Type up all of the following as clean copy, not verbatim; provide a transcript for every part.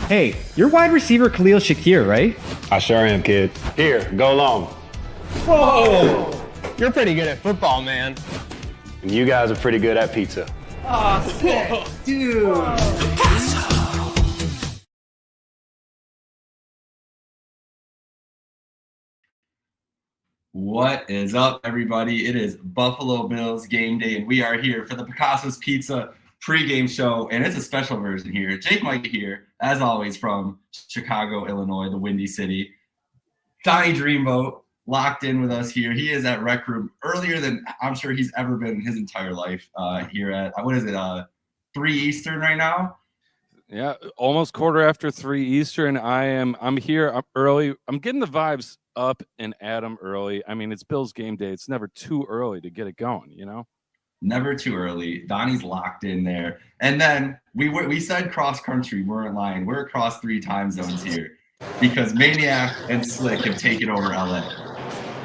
Hey, you're wide receiver Khalil Shakir, right? I sure am, kid. Here, go long. Whoa! You're pretty good at football, man. And you guys are pretty good at pizza. Oh, sick. Dude. What is up, everybody? It is Buffalo Bills game day, and we are here for the Picassos Pizza pregame show, and it's a special version here. Jake Mike here, as always, from Chicago, Illinois, the Windy City. Donnie Dreamboat locked in with us here. He is at Rec Room earlier than I'm sure he's ever been in his entire life here at, 3 Eastern right now? Yeah, almost quarter after 3 Eastern. I'm here. I'm early. I'm getting the vibes up and at 'em early. I mean, it's Bills game day. It's never too early to get it going, you know? Never too early. Donnie's locked in there. And then we said cross country. We're in line. We're across 3 time zones here because Maniac and Slick have taken over LA.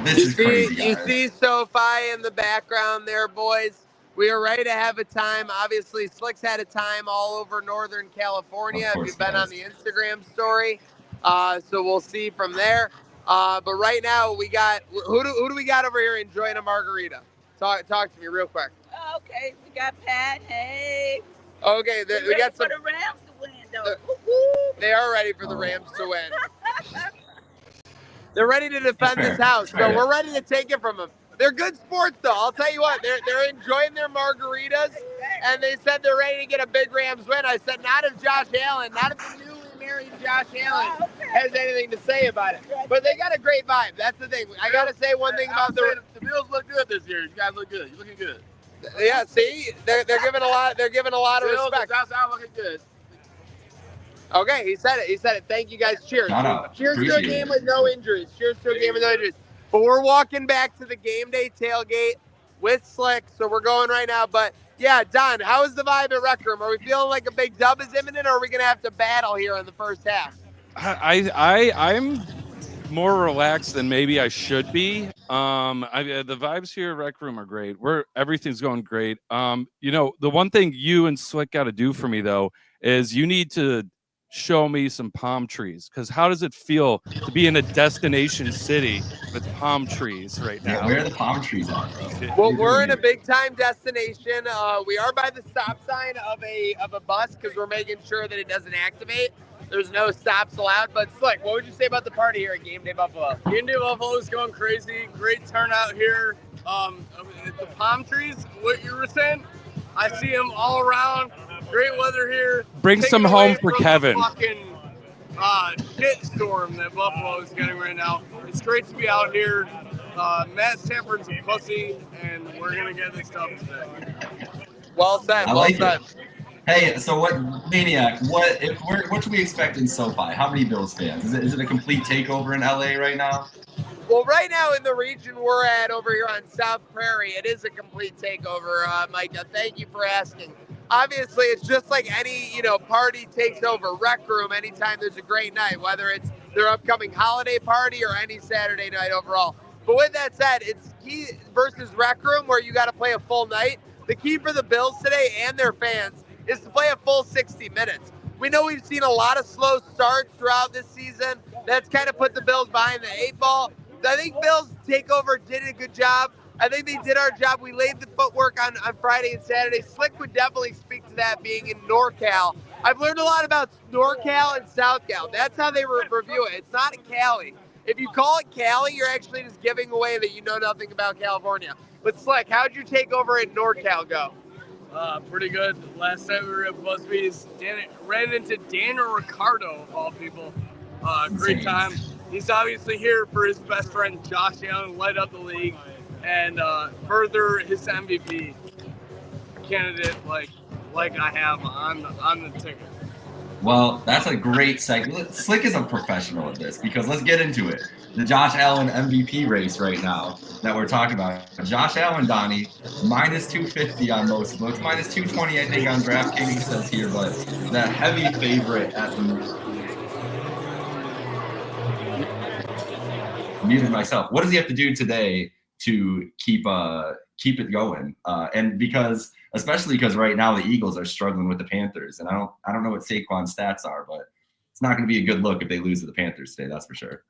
This is crazy. You see SoFi in the background there, boys. We are ready to have a time. Obviously, Slick's had a time all over Northern California. If you've been on the Instagram story, so we'll see from there. But right now, we got who do we got over here enjoying a margarita? Talk to me real quick. Okay, we got Pat. Hey. Okay, we got some. For the Rams to win, though. They are ready for the Rams to win. They're ready to defend this house, so we're ready to take it from them. They're good sports, though. I'll tell you what, they're enjoying their margaritas, and they said they're ready to get a big Rams win. I said, not if Josh Allen, not if the newly married Josh Allen has anything to say about it. But they got a great vibe. That's the thing. I got to say one thing about the Bills look good this year. You guys look good. You're looking good. Yeah, see, they're giving a lot. They're giving a lot of respect. Josh Allen looking good. Okay, he said it. He said it. Thank you guys. Cheers. Cheers to a game with no injuries. Cheers to a game with no injuries. But we're walking back to the game day tailgate with Slick, so we're going right now. But yeah, Don, how is the vibe at Rec Room? Are we feeling like a big dub is imminent, or are we gonna have to battle here in the first half? I'm more relaxed than maybe I should be. The vibes here at Rec Room are great. Everything's going great. The one thing you and Slick got to do for me though is you need to show me some palm trees, because how does it feel to be in a destination city with palm trees right now? Yeah, where are the palm trees at, bro? Well, we're in a big time destination. We are by the stop sign of a bus because we're making sure that it doesn't activate. There's no stops allowed. But Slick, what would you say about the party here at Game Day Buffalo? Game Day Buffalo is going crazy. Great turnout here. The palm trees, what you were saying, I see them all around. Great weather here. Bring some home for Kevin. Fucking shit storm that Buffalo is getting right now. It's great to be out here. Matt Stafford's a pussy, and we're gonna get this stuff today. Well said. I like it. Hey, so what, Maniac? What should we expect in SoFi? How many Bills fans? Is it a complete takeover in LA right now? Well, right now in the region we're at over here on South Prairie, it is a complete takeover, Micah. Thank you for asking. Obviously, it's just like any, party takes over Rec Room anytime there's a great night, whether it's their upcoming holiday party or any Saturday night overall. But with that said, it's key versus Rec Room where you got to play a full night. The key for the Bills today and their fans is to play a full 60 minutes. We know we've seen a lot of slow starts throughout this season. That's kind of put the Bills behind the 8 ball. I think Bills Takeover did a good job. I think they did our job. We laid the footwork on Friday and Saturday. Slick would definitely speak to that being in NorCal. I've learned a lot about NorCal and SouthCal. That's how they review it. It's not Cali. If you call it Cali, you're actually just giving away that you know nothing about California. But Slick, how'd your takeover in NorCal go? Pretty good. Last time we were at BuzzFeed's, ran into Daniel Ricciardo, of all people. Great time. He's obviously here for his best friend, Josh Allen, light up the league, and further his MVP candidate like I have on the ticket. Well, that's a great segment. Slick is a professional at this because let's get into it. The Josh Allen MVP race right now that we're talking about. Josh Allen, Donnie, minus 250 on most books, minus 220 I think on DraftKings says here, but the heavy favorite at the muted myself. What does he have to do today to keep it going? And especially because right now the Eagles are struggling with the Panthers, and I don't know what Saquon's stats are, but it's it's not going to be a good look if they lose to the Panthers today. That's for sure.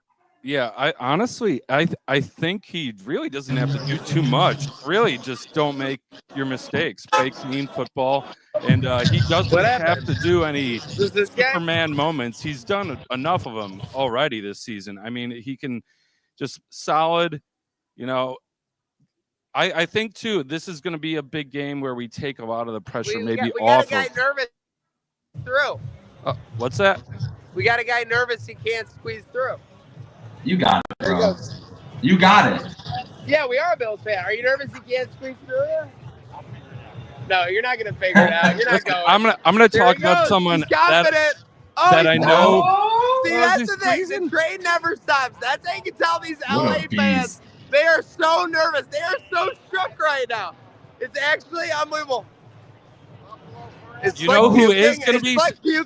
Yeah, I think he really doesn't have to do too much. Really, just don't make your mistakes. Play clean football, and he doesn't have to do any Superman moments. He's done enough of them already this season. I mean, he can just solid. You know, I think too. This is going to be a big game where we take a lot of the pressure we maybe got off. a guy nervous through. What's that? We got a guy nervous he can't squeeze through. You got it, bro. You got it. Yeah, we are a Bills fan. Are you nervous you can't squeeze through here? No, you're not gonna figure it out. You're not going. I'm gonna talk about someone that I know. See, that's the thing. The train never stops. That's how you can tell these LA fans. They are so nervous. They are so shook right now. It's actually unbelievable. It's you know who is going to be?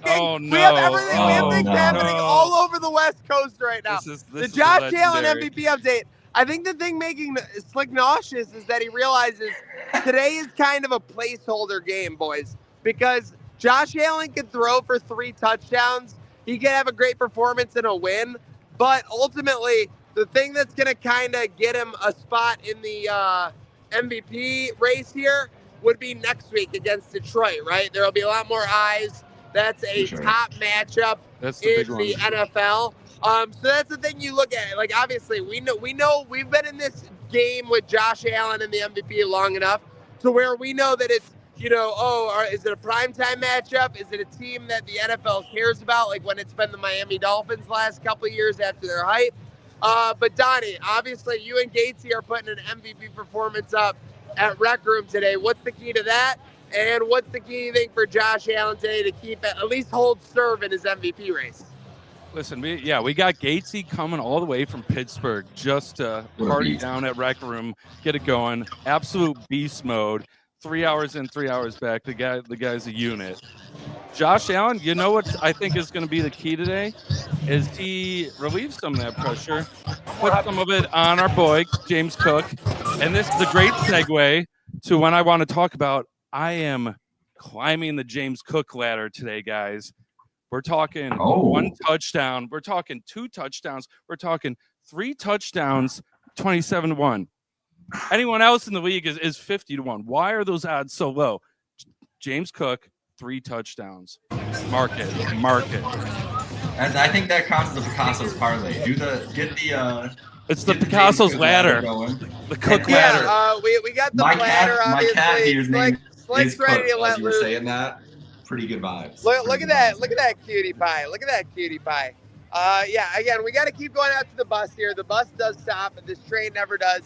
Oh, no. We have everything. We have things happening all over the West Coast right now. The Josh Allen MVP update. I think the thing making Slick nauseous is that he realizes today is kind of a placeholder game, boys, because Josh Allen can throw for 3 touchdowns. He can have a great performance and a win, but ultimately the thing that's going to kind of get him a spot in the MVP race here would be next week against Detroit, right? There'll be a lot more eyes. That's a top matchup in the NFL. So that's the thing you look at. Like, obviously, we know we've been in this game with Josh Allen and the MVP long enough to where we know that it's, you know, is it a primetime matchup? Is it a team that the NFL cares about, like when it's been the Miami Dolphins last couple of years after their hype? But Donnie, obviously, you and Gatesy are putting an MVP performance up at Rec Room today. What's the key to that? And what's the key, you think, for Josh Allen today to keep at least hold serve in his MVP race? Listen, we got Gatesy coming all the way from Pittsburgh just to party down at Rec Room, get it going. Absolute beast mode. 3 hours in, 3 hours back. The guy's a unit. Josh Allen, you know what I think is going to be the key today? Is he relieves some of that pressure, put some of it on our boy, James Cook. And this is a great segue to when I want to talk about I am climbing the James Cook ladder today, guys. We're talking 1 touchdown. We're talking 2 touchdowns. We're talking 3 touchdowns, 27-1. Anyone else in the league is 50-1. Why are those odds so low? James Cook, 3 touchdowns. Mark it. And I think that counts as the Picassos parlay. It's the Picassos ladder. The Cook ladder. Yeah, we got the ladder. My cat here's name Slick's ready to let loose. Saying that, pretty good vibes. Look at that! Look at that cutie pie! Look at that cutie pie! Yeah. Again, we got to keep going out to the bus here. The bus does stop, but this train never does.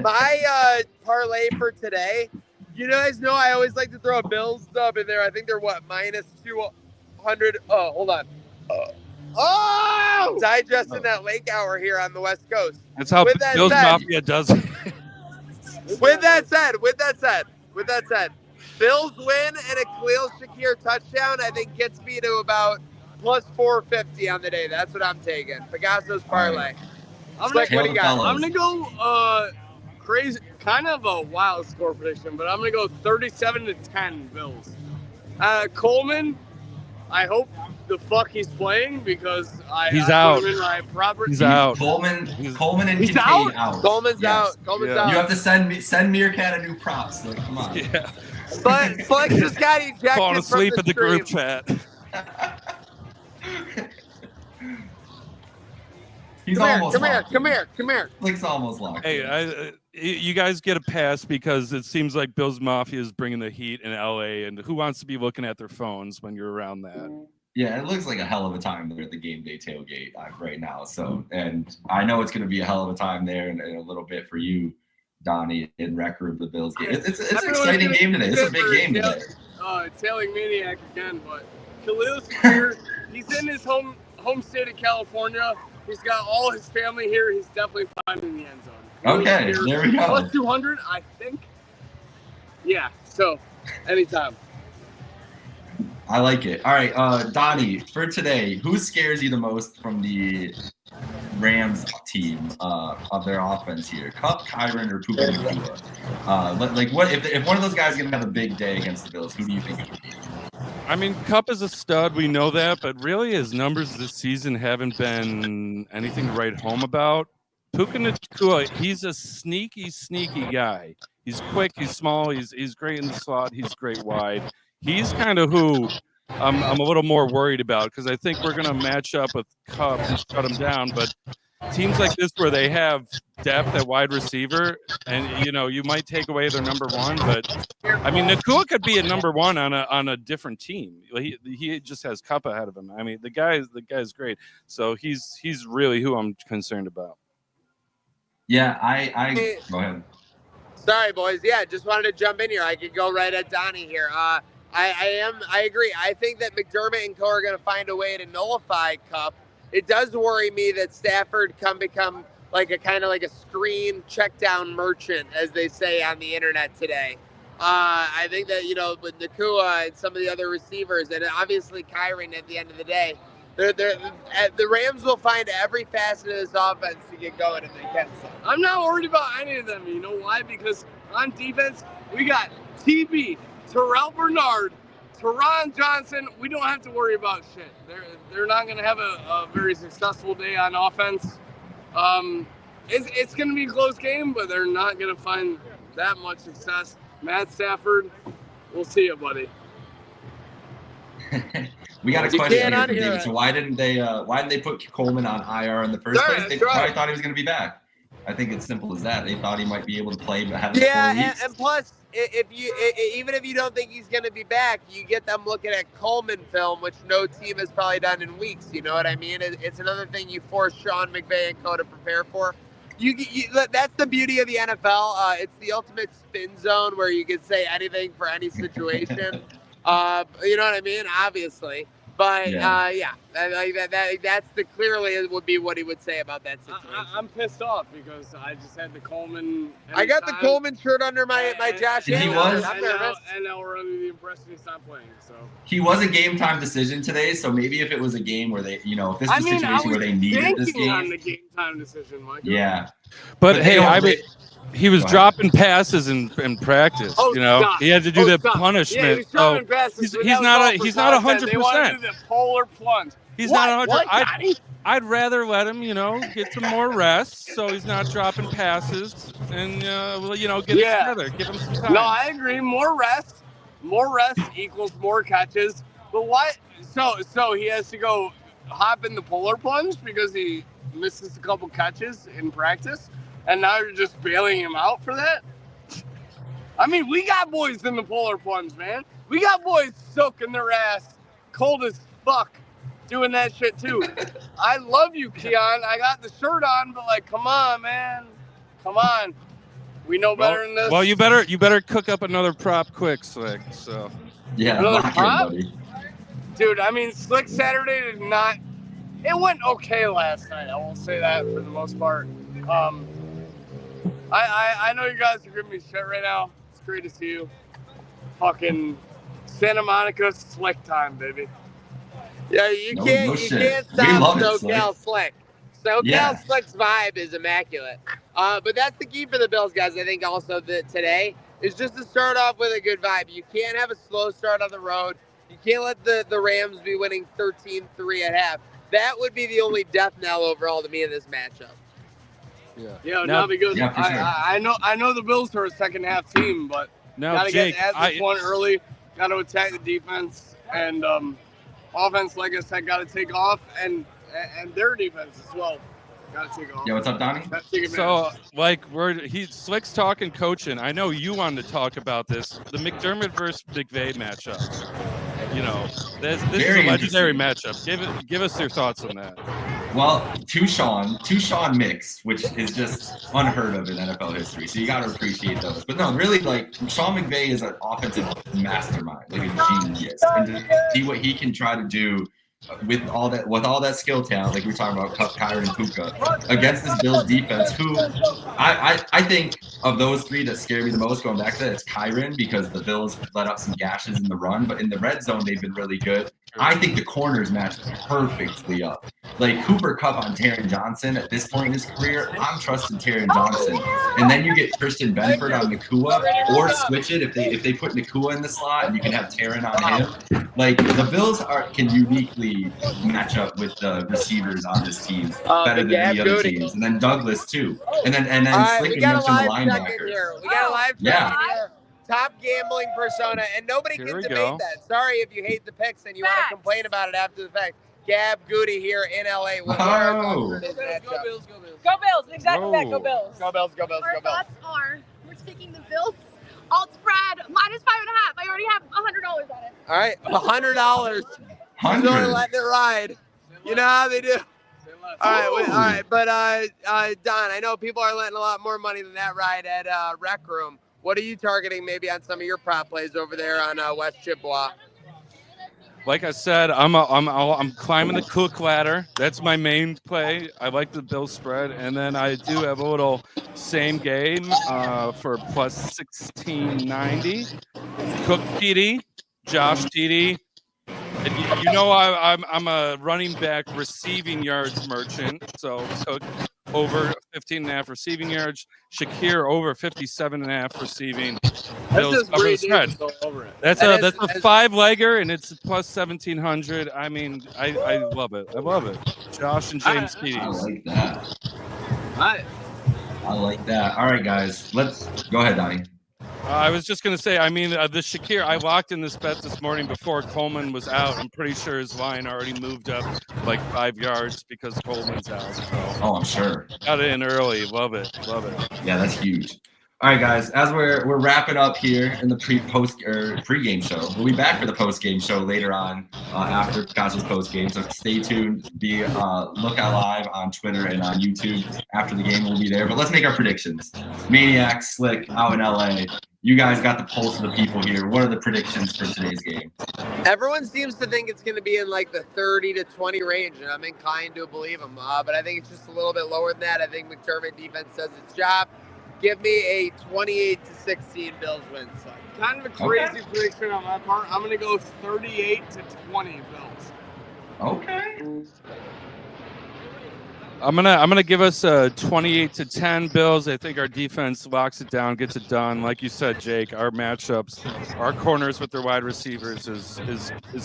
My parlay for today. You guys know I always like to throw a Bills dub in there. I think they're -200. Oh, hold on. Digesting that lake hour here on the West Coast. That's how Bills Mafia does it. With that said, Bills win and a Khalil Shakir touchdown, I think gets me to about +450 on the day. That's what I'm taking. Picassos parlay. I'm gonna go crazy, kind of a wild score prediction, but I'm gonna go 37-10 Bills. Coleman, I hope the fuck he's playing because he's out. Put him in my proper he's out. Coleman and he's Kincaid out. Coleman's out. You have to send Meerkat a new prop. So come on. Yeah. But Flex just got ejected falling asleep from in the group chat. He's almost locked. Come here. Flick's almost locked. Hey, you guys get a pass because it seems like Bills Mafia is bringing the heat in LA, and who wants to be looking at their phones when you're around that? Yeah, it looks like a hell of a time there at the game day tailgate right now. So, and I know it's going to be a hell of a time there in a little bit for you, Donnie, in Rec Room, the Bills game. It's an exciting game today. It's a big game today. Tailing maniac again, but Khalil Shakir, he's in his home state of California. He's got all his family here. He's definitely finding the end zone. Okay, there we go. +200, I think. Yeah, so anytime. I like it. All right, Donnie, for today, who scares you the most from the Rams team of their offense here? Kupp, Kyron, or Puka Nacua? Like, what if one of those guys is gonna have a big day against the Bills? Who do you think it would be? I mean, Cup is a stud. We know that, but really his numbers this season haven't been anything to write home about. Puka Nacua, he's a sneaky guy. He's quick. He's small. He's great in the slot. He's great wide. He's kind of who I'm a little more worried about because I think we're going to match up with Cup and shut him down. But teams like this where they have depth at wide receiver, and you might take away their number one, but I mean Nacua could be a number one on a different team. He just has Cup ahead of him. I mean the guy's great. So he's really who I'm concerned about. Yeah, I go ahead. Sorry, boys. Yeah, just wanted to jump in here. I could go right at Donnie here. I agree. I think that McDermott and co are going to find a way to nullify Cup. It does worry me that Stafford can become like a screen check down merchant, as they say on the internet today. I think that, with Nacua and some of the other receivers, and obviously Kyren at the end of the day, the Rams will find every facet of this offense to get going if they can. I'm not worried about any of them. You know why? Because on defense, we got TB, Terrell Bernard, Teron Johnson. We don't have to worry about shit. They're not going to have a very successful day on offense. It's going to be a close game, but they're not going to find that much success. Matt Stafford, we'll see you, buddy. We got a question here for David. So why didn't they put Coleman on IR in the first place? They probably thought he was going to be back. I think it's simple as that. They thought he might be able to play, but having 4 weeks. and plus, even if you don't think he's going to be back, you get them looking at Coleman film, which no team has probably done in weeks. You know what I mean? It's another thing you force Sean McVay and co to prepare for. That's the beauty of the NFL. It's the ultimate spin zone where you can say anything for any situation. You know what I mean? Obviously. But that's clearly would be what he would say about that situation. I'm pissed off because I just had the Coleman. I got the Coleman shirt under my Josh Allen. I'm nervous. And now we're under the impression he's not playing. So he was a game time decision today. So maybe if it was a game where they, if this is a situation where they needed this game, on the game time decision, Michael. Yeah. But hey, he was dropping passes in practice. He had to do the punishment. Yeah, he's not 100%. They want to do the polar plunge. He's not 100%. I'd rather let him, get some more rest so he's not dropping passes and get it together. Give him some time. No, I agree. More rest equals more catches. But what? So he has to go hop in the polar plunge because he misses a couple catches in practice. And now you're just bailing him out for that? I mean, we got boys in the polar plunge, man. We got boys soaking their ass cold as fuck doing that shit too. I love you, Keon. I got the shirt on, but come on, man. Come on. We know better than this. Well, you better cook up another prop quick, Slick. So yeah, another prop? Dude, I mean, Slick Saturday did not. It went okay last night. I will say that for the most part. I know you guys are giving me shit right now. It's great to see you. Fucking Santa Monica Slick time, baby. Yeah, you can't stop SoCal Slick. SoCal Slick's vibe is immaculate. But that's the key for the Bills, guys. I think also that today is just to start off with a good vibe. You can't have a slow start on the road. You can't let the Rams be winning 13-3 at half. That would be the only death knell overall to me in this matchup. Yeah, now because yeah, for sure. I know the Bills are a second half team, but gotta Jake, get this one early. Got to attack the defense and offense. Like I said, got to take off and their defense as well. Got to take off. Yeah, what's up, Donnie? So Slick's talking coaching. I know you wanted to talk about this. The McDermott versus McVay matchup. This is a legendary matchup. Give us your thoughts on that. Well, two Sean mix, which is just unheard of in NFL history. So you got to appreciate those. But no, really, Sean McVay is an offensive mastermind, like a genius, and to see what he can try to do with all that skill talent, like we were talking about Kyren and Puka, against this Bills defense, who I think of those three that scare me the most going back to that, it's Kyren, because the Bills let up some gashes in the run, but in the red zone they've been really good. I think the corners match perfectly up. Like Cooper Kupp on Taron Johnson at this point in his career, I'm trusting Taron Johnson. And then you get Christian Benford on Nakua, or switch it if they put Nakua in the slot and you can have Taron on him. Like the Bills can uniquely match up with the receivers on this team better than any other teams. And then Douglas too. And then Slick we got a mentioned the live check in here. linebackers. We got a live check in here. Top gambling persona, and nobody Here can we debate go. that. Sorry if you hate the picks and you want to complain about it after the fact. Gab Goody here in LA. What are our thoughts for this matchup? Go Bills. Exactly that. Go Whoa. Bills. Go Bills, go Bills, Our go Bills. thoughts are we're taking the Bills alt spread -5.5. I already have $100 on it. All right, $100. He's only 100. letting it ride. You know how they do. All right, but Don, I know people are letting a lot more money than that ride at Rec Room. What are you targeting maybe on some of your prop plays over there on West Chippewa? Like I said, I'm climbing the cook ladder. That's my main play. I like the Bill spread, and then I do have a little same game for plus 1690. Cook TD, Josh TD. And you know I'm a running back receiving yards merchant. So Cook over 15.5 receiving yards. Shakir over 57.5 receiving. Bills just cover the spread. ridiculous over it. That's a 5-legger, and it's plus 1700. I mean, I love it. I love it. Josh and James I Keys. like that. Right. I like that. All right, guys. Let's go ahead, Donnie. I was just going to say, I mean, the Shakir, I locked in this bet this morning before Coleman was out. I'm pretty sure his line already moved up like 5 yards because Coleman's out. So Oh, I'm sure. got it in early. Love it. Love it. Yeah, that's huge. All right, guys. As we're wrapping up here in the pre-game show, we'll be back for the post-game show later on after Picassos post-game. So stay tuned. Look out live on Twitter and on YouTube. After the game, we'll be there. But let's make our predictions. Maniac, Slick, out in LA. You guys got the pulse of the people here. What are the predictions for today's game? Everyone seems to think it's going to be in like the 30 to 20 range, and I'm inclined to believe them. But I think it's just a little bit lower than that. I think McDermott defense does its job. Give me a 28-16 Bills win. So. Kind of a crazy prediction on my part. I'm going to go 38-20 Bills. Okay. I'm gonna give us a 28-10 Bills. I think our defense locks it down, gets it done. Like you said, Jake, our matchups, our corners with their wide receivers is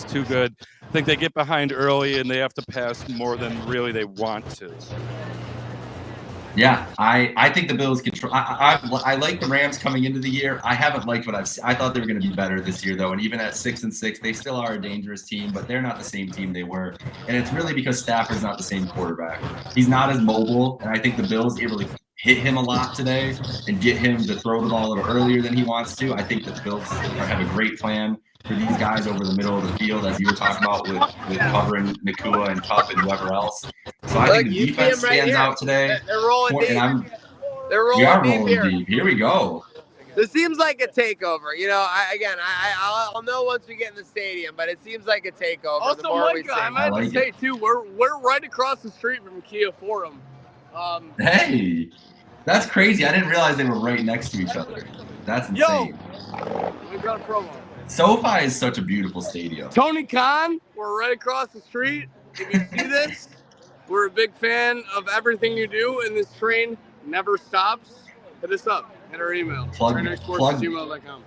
too good. I think they get behind early and they have to pass more than really they want to. Yeah, I think the Bills control. I like the Rams coming into the year. I haven't liked what I've seen. I thought they were going to be better this year, though. And even at 6-6, they still are a dangerous team, but they're not the same team they were. And it's really because Stafford's not the same quarterback. He's not as mobile, and I think the Bills able to hit him a lot today and get him to throw the ball a little earlier than he wants to. I think the Bills have a great plan for these guys over the middle of the field, as you were talking about with covering Nakua and Kupp and whoever else. So I think the defense stands out today. They're rolling deep. They're We are rolling deep here. deep. Here we go. This seems like a takeover. You know, I'll know once we get in the stadium, but it seems like a takeover. Also, the more we Micah, I sing. might like to say too, we're right across the street from Kia Forum. Hey, that's crazy. I didn't realize they were right next to each other. That's insane. We got a promo. SoFi is such a beautiful stadium. Tony Khan, we're right across the street. If you see this, we're a big fan of everything you do, and this train never stops. Hit us up. Hit our email. TrainExports@gmail.com.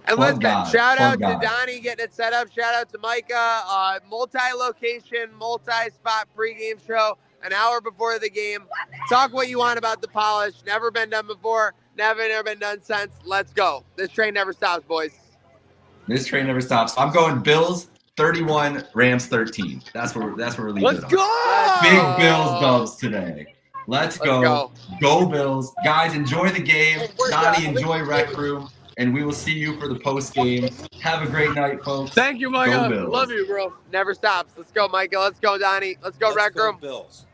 And listen, God, shout out plug to God. Donnie getting it set up. Shout out to Micah. Multi-location, multi-spot pregame show. An hour before the game. Talk what you want about the polish. Never been done before. Never been done since. Let's go. This train never stops, boys. This train never stops. I'm going Bills 31, Rams 13. That's where we're leaving. Let's go! Big Bills dubs today. Let's go. Go Bills. Guys, enjoy the game. Donnie, enjoy Rec Room. And we will see you for the post game. Have a great night, folks. Thank you, Micah. Go Bills. Love you, bro. Never stops. Let's go, Micah. Let's go, Donnie. Let's go, Rec Room. Bills.